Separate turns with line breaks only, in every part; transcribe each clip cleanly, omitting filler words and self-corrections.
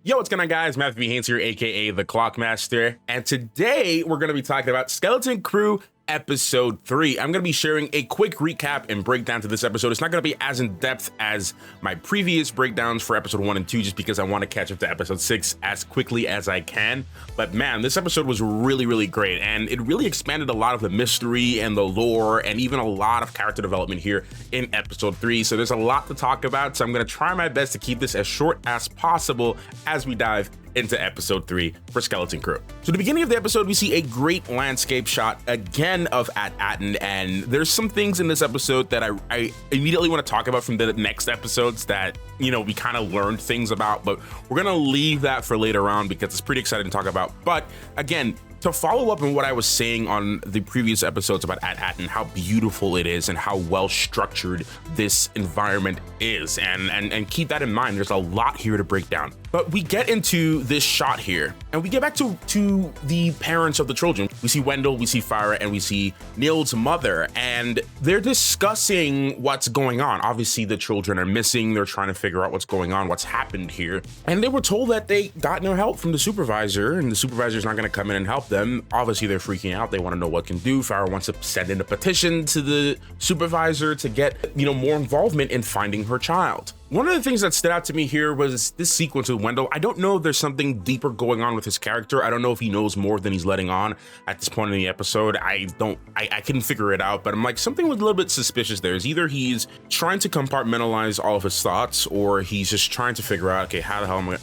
Yo, what's going on, guys? Matthew B. Haynes here, aka the Clockmaster, and today we're going to be talking about Skeleton Crew Episode 3. I'm going to be sharing a quick recap and breakdown to this episode. It's not going to be as in-depth as my previous breakdowns for Episode 1 and 2, just because I want to catch up to Episode 6 as quickly as I can. But man, this episode was really great, and it really expanded a lot of the mystery and the lore, and even a lot of character development here in Episode 3. So there's a lot to talk about, so I'm going to try my best to keep this as short as possible as we dive into Episode 3 for Skeleton Crew. So at the beginning of the episode, we see a great landscape shot again of At-Aten, and there's some things in this episode that I immediately want to talk about from the next episodes that, you know, we kind of learned things about, but we're gonna leave that for later on because it's pretty exciting to talk about. But again, to follow up on what I was saying on the previous episodes about At-Aten, how beautiful it is and how well structured this environment is, and keep that in mind. There's a lot here to break down. But we get into this shot here, and we get back to the parents of the children. We see Wendell, we see Farah, and we see Neel's mother, and they're discussing what's going on. Obviously, the children are missing. They're trying to figure out what's going on, what's happened here. And they were told that they got no help from the supervisor, and the supervisor's not going to come in and help them. Obviously, they're freaking out. They want to know what can do. Farah wants to send in a petition to the supervisor to get, you know, more involvement in finding her child. One of the things that stood out to me here was this sequence with Wendell. I don't know if there's something deeper going on with his character. I don't know if he knows more than he's letting on at this point in the episode. I couldn't figure it out, but I'm like, something was a little bit suspicious there. Is either he's trying to compartmentalize all of his thoughts, or he's just trying to figure out, okay, how the hell am I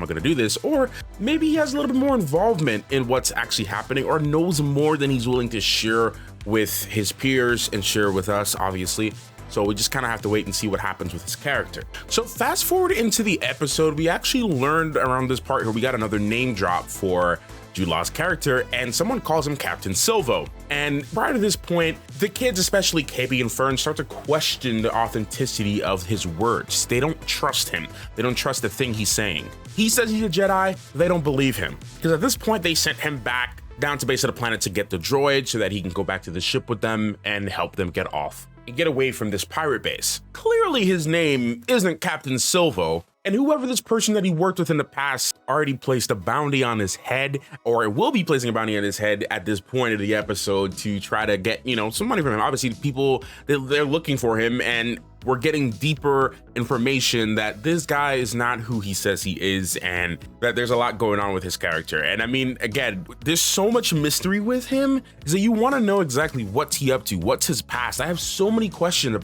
going to do this? Or maybe he has a little bit more involvement in what's actually happening, or knows more than he's willing to share with his peers and share with us, obviously. So we just kind of have to wait and see what happens with his character. So fast forward into the episode, we actually learned around this part here, we got another name drop for Jude Law's character, and someone calls him Captain Silvo. And prior to this point, the kids, especially KB and Fern, start to question the authenticity of his words. They don't trust him. They don't trust the thing he's saying. He says he's a Jedi, they don't believe him. Because at this point, they sent him back down to base of the planet to get the droid so that he can go back to the ship with them and help them get off and get away from this pirate base. Clearly his name isn't Captain Silvo, and whoever this person that he worked with in the past already placed a bounty on his head, or it will be placing a bounty on his head at this point of the episode to try to get, you know, some money from him. Obviously, people, they're looking for him, and we're getting deeper information that this guy is not who he says he is, and that there's a lot going on with his character. And I mean, again, there's so much mystery with him, is that you want to know exactly what's he up to, what's his past. I have so many questions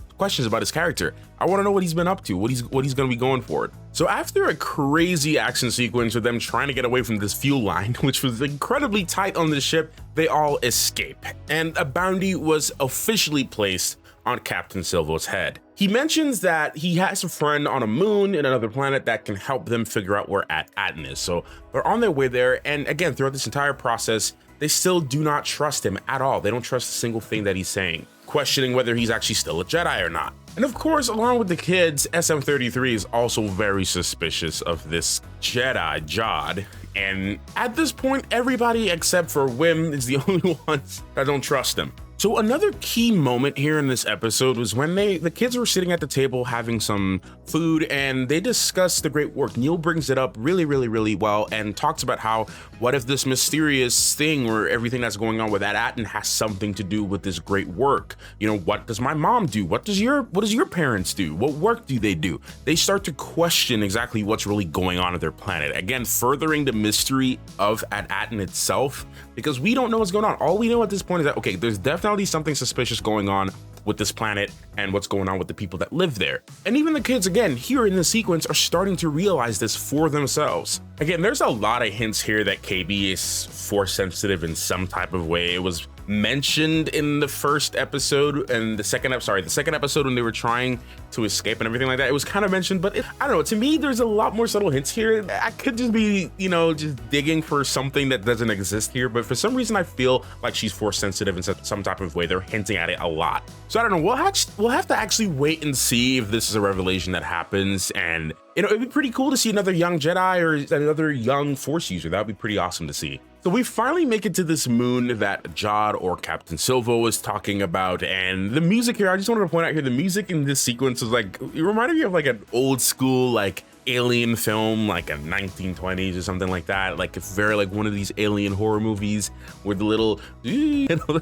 about his character. I want to know what he's been up to, what he's going to be going for. So after a crazy action sequence with them trying to get away from this fuel line, which was incredibly tight on the ship, they all escape, and a bounty was officially placed on Captain Silvo's head. He mentions that he has a friend on a moon in another planet that can help them figure out where At-Aten is. So they're on their way there, and again, throughout this entire process, they still do not trust him at all. They don't trust a single thing that he's saying, questioning whether he's actually still a Jedi or not. And of course, along with the kids, SM-33 is also very suspicious of this Jedi, Jod. And at this point, everybody except for Wim is the only ones that don't trust him. So another key moment here in this episode was when the kids were sitting at the table having some food, and they discussed the great work. Neel brings it up really well and talks about how, what if this mysterious thing or everything that's going on with At-Aten has something to do with this great work? You know, what does my mom do? What does your parents do? What work do they do? They start to question exactly what's really going on at their planet. Again, furthering the mystery of At-Aten itself, because we don't know what's going on. All we know at this point is that, okay, there's definitely something suspicious going on with this planet and what's going on with the people that live there. And even the kids, again, here in the sequence, are starting to realize this for themselves. Again, there's a lot of hints here that KB is force sensitive in some type of way. It was mentioned in the first episode and the second episode when they were trying to escape and everything like that. It was kind of mentioned, but I don't know, to me, there's a lot more subtle hints here. I could just be, you know, just digging for something that doesn't exist here, but for some reason I feel like she's force sensitive in some type of way. They're hinting at it a lot. So I don't know, we'll have to actually wait and see if this is a revelation that happens. And you know, it'd be pretty cool to see another young Jedi or another young Force user. That would be pretty awesome to see. So we finally make it to this moon that Jod, or Captain Silvo, was talking about, and the music here, I just wanted to point out here, the music in this sequence is like, it reminded me of like an old school, like alien film, like a 1920s or something like that. Like it's very like one of these alien horror movies with the little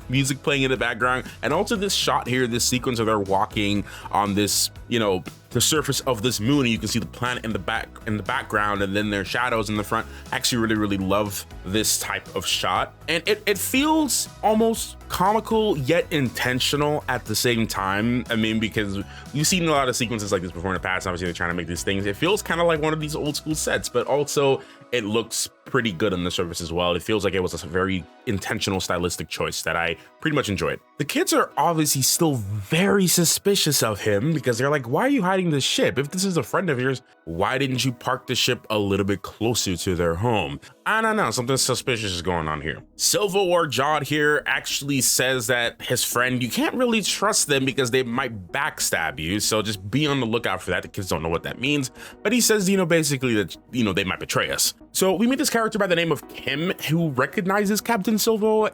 music playing in the background. And also this shot here, this sequence of they're walking on this, the surface of this moon, and you can see the planet in the background, and then their shadows in the front. I actually really love this type of shot, and it feels almost comical yet intentional at the same time. I mean, because you've seen a lot of sequences like this before in the past. Obviously they're trying to make these things, it feels kind of like one of these old school sets, but also it looks pretty good on the surface as well. It feels like it was a very intentional stylistic choice that I pretty much enjoyed. The kids are obviously still very suspicious of him because they're like, why are you hiding the ship? If this is a friend of yours, why didn't you park the ship a little bit closer to their home? I don't know, something suspicious is going on here. Silvo, or Jod here, actually says that his friend, you can't really trust them because they might backstab you, so just be on the lookout for that. The kids don't know what that means, but he says, basically that, they might betray us. So we meet this character by the name of Kim, who recognizes Captain Silvo,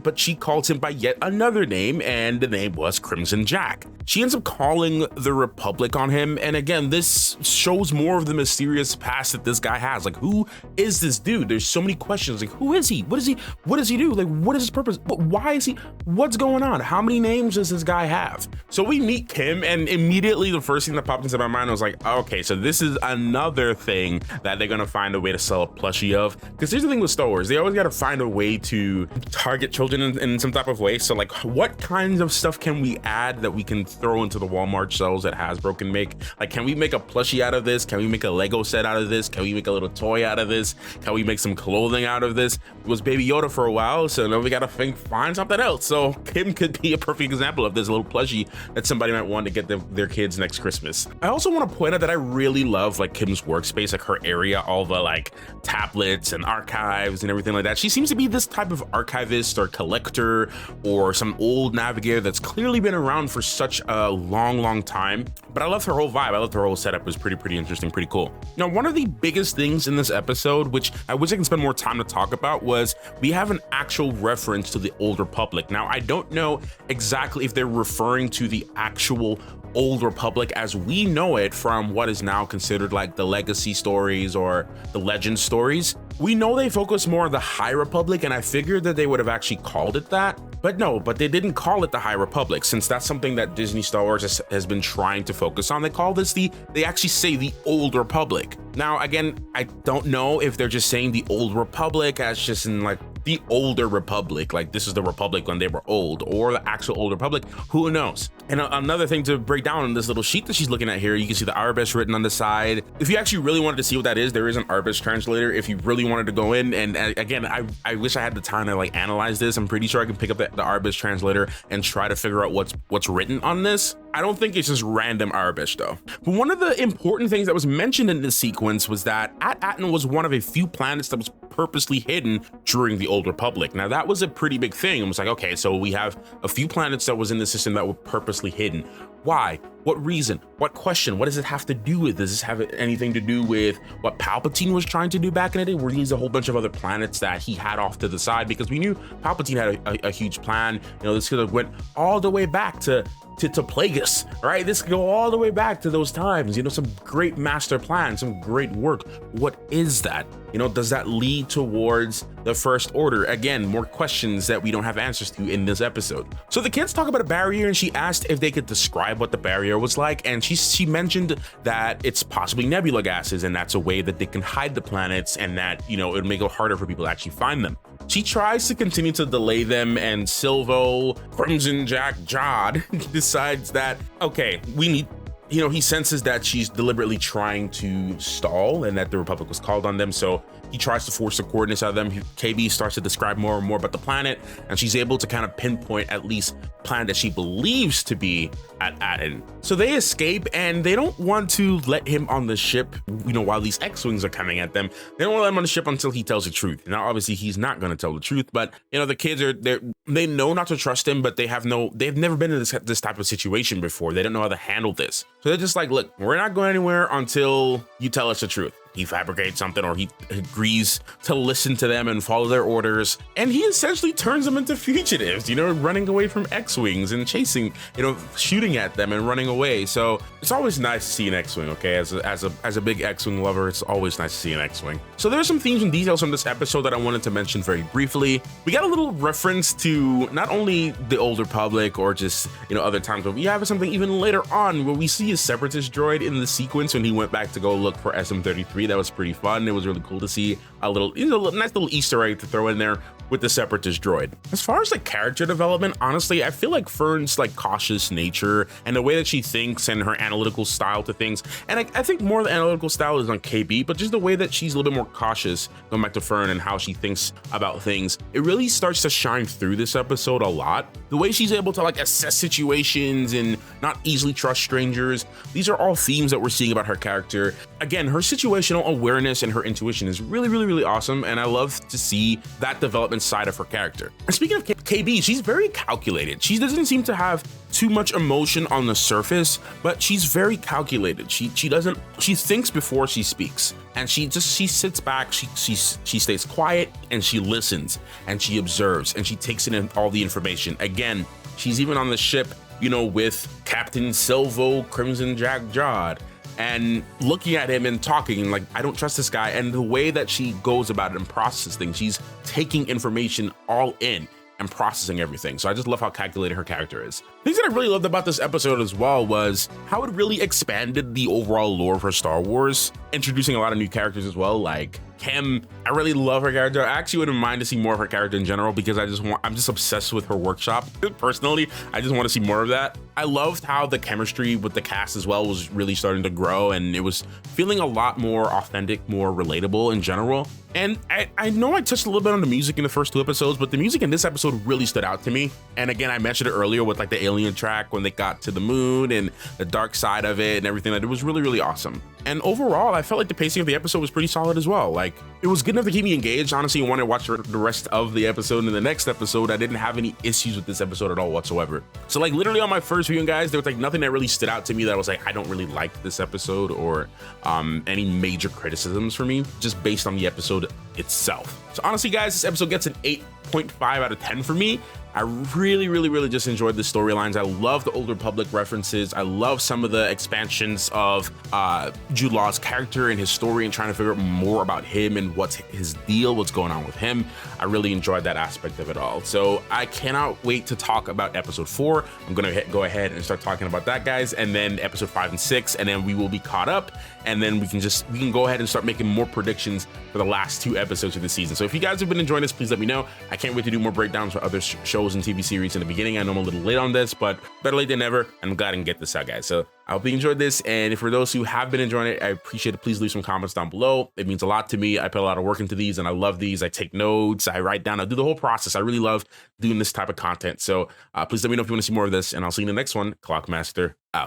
but she calls him by yet another name, and the name was Crimson Jack. She ends up calling the Republic on him, and again, this shows more of the mysterious past that this guy has. Like, who is this dude? There's so many questions. Like, who is he? What does he do? Like, what is his purpose? But why is he? What's going on? How many names does this guy have? So we meet Kim, and immediately the first thing that popped into my mind was like, okay, so this is another thing that they're gonna find a way to sell a plushie of. Because here's the thing with Star Wars, they always gotta find a way to target children in some type of way. So like, what kinds of stuff can we add that we can throw into the Walmart shelves that Hasbro can make? Like, can we make a plushie out of this? Can we make a Lego set out of this? Can we make a little toy out of this? Can we make some clothing out of this? It was Baby Yoda for a while, so now we gotta find something else. So Kim could be a perfect example of this little plushie that somebody might want to get their kids next Christmas. I also want to point out that I really love like Kim's workspace, like her area, all the like tablets and archives and everything like that. She seems to be this type of archivist or collector or some old navigator that's clearly been around for such a long time. But I love her whole vibe. I love her whole setup. It was pretty interesting, pretty cool. Now, one of the biggest things in this episode, which I wish I could spend more time to talk about, was we have an actual reference to the Old Republic. Now, I don't know exactly if they're referring to the actual Old Republic as we know it from what is now considered like the legacy stories or the legend stories. We know they focus more on the High Republic, and I figured that they would have actually called it that, but no, but they didn't call it the High Republic, since that's something that Disney Star Wars has been trying to focus on. They call this they actually say the Old Republic. Now, again, I don't know if they're just saying the Old Republic as just in like the older Republic, like this is the Republic when they were old, or the actual Old Republic, who knows? And another thing to break down on this little sheet that she's looking at here, you can see the Arabic written on the side. If you actually really wanted to see what that is, there is an Arabic translator if you really wanted to go in. And again, I wish I had the time to like analyze this. I'm pretty sure I can pick up the Arabic translator and try to figure out what's written on this. I don't think it's just random Arabic though. But one of the important things that was mentioned in this sequence was that At-Aten was one of a few planets that was purposely hidden during the Old Republic. Now that was a pretty big thing. It was like, okay, so we have a few planets that was in the system that were purposely hidden. Why? What reason? What question? What does it have to do with? Does this have anything to do with what Palpatine was trying to do back in the day? Were these a whole bunch of other planets that he had off to the side? Because we knew Palpatine had a huge plan. This could have went all the way back to Plagueis, right? This could go all the way back to those times, some great master plan, some great work. What is that? Does that lead towards the First Order? Again, more questions that we don't have answers to in this episode. So the kids talk about a barrier, and she asked if they could describe what the barrier was like, and she mentioned that it's possibly nebula gases, and that's a way that they can hide the planets, and that it would make it harder for people to actually find them. She tries to continue to delay them, and Silvo, Crimson Jack, Jod decides that, okay, we need, he senses that she's deliberately trying to stall and that the Republic was called on them. So he tries to force the coordinates out of them. KB starts to describe more and more about the planet, and she's able to kind of pinpoint at least planet that she believes to be at Aten. So they escape, and they don't want to let him on the ship, while these X-Wings are coming at them. They don't want to let him on the ship until he tells the truth. Now, obviously, he's not going to tell the truth, but the kids they know not to trust him, but they've never been in this type of situation before. They don't know how to handle this. So they're just like, look, we're not going anywhere until you tell us the truth. he fabricates something, or he agrees to listen to them and follow their orders, and he essentially turns them into fugitives, you know, running away from X-Wings and chasing, you know, shooting at them and running away. So it's always nice to see an X-Wing, okay? As a big X-Wing lover, it's always nice to see an X-Wing. So there's some themes and details from this episode that I wanted to mention very briefly. We got a little reference to not only the Old Republic or just, you know, other times, but we have something even later on where we see a Separatist droid in the sequence when he went back to go look for SM-33. That was pretty fun. It was really cool to see a little, you know, nice little Easter egg to throw in there with the Separatist droid. As far as like character development, honestly, I feel like Fern's like cautious nature and the way that she thinks and her analytical style to things, and I think more of the analytical style is on KB, but just the way that she's a little bit more cautious, going back to Fern and how she thinks about things, it really starts to shine through this episode a lot. The way she's able to like assess situations and not easily trust strangers, these are all themes that we're seeing about her character. Again, her situational awareness and her intuition is really awesome, and I love to see that development side of her character. And speaking of KB, she's very calculated. She doesn't seem to have too much emotion on the surface, but she's very calculated. She thinks before she speaks, and she sits back, she stays quiet, and she listens, and she observes, and she takes in all the information. Again, she's even on the ship, you know, with Captain Silvo Crimson Jack Jod, and looking at him and talking like, I don't trust this guy. And the way that she goes about it and processes things, she's taking information all in and processing everything. So I just love how calculated her character is. Things that I really loved about this episode as well was how it really expanded the overall lore for Star Wars, introducing a lot of new characters as well, like Kim. I really love her character. I actually wouldn't mind to see more of her character in general because I'm just obsessed with her workshop. Personally, I just want to see more of that. I loved how the chemistry with the cast as well was really starting to grow, and it was feeling a lot more authentic, more relatable in general. And I know I touched a little bit on the music in the first two episodes, but the music in this episode really stood out to me. And again, I mentioned it earlier with like the alien track when they got to the moon and the dark side of it and everything. That it was really awesome. And overall, I felt like the pacing of the episode was pretty solid as well. Like, it was good enough to keep me engaged. Honestly, I wanted to watch the rest of the episode. And the next episode, I didn't have any issues with this episode at all whatsoever. So like literally on my first viewing, guys, there was like nothing that really stood out to me that I was like, I don't really like this episode, or any major criticisms for me, just based on the episode itself. So honestly, guys, this episode gets an 8.5 out of 10 for me. I really just enjoyed the storylines. I love the Old Republic references. I love some of the expansions of Jude Law's character and his story and trying to figure out more about him and what's his deal, what's going on with him. I really enjoyed that aspect of it all. So I cannot wait to talk about episode 4. I'm gonna go ahead and start talking about that, guys, and then episode 5 and 6, and then we will be caught up, and then we can go ahead and start making more predictions for the last 2 episodes of the season. So if you guys have been enjoying this, please let me know. I can't wait to do more breakdowns for other shows and TV series in the beginning. I know I'm a little late on this, but better late than never, and I'm glad I can get this out, guys. So I hope you enjoyed this, and for those who have been enjoying it, I appreciate it. Please leave some comments down below. It means a lot to me. I put a lot of work into these, and I love these. I take notes, I write down, I do the whole process. I really love doing this type of content. So please let me know if you want to see more of this, and I'll see you in the next one. Clockmaster out.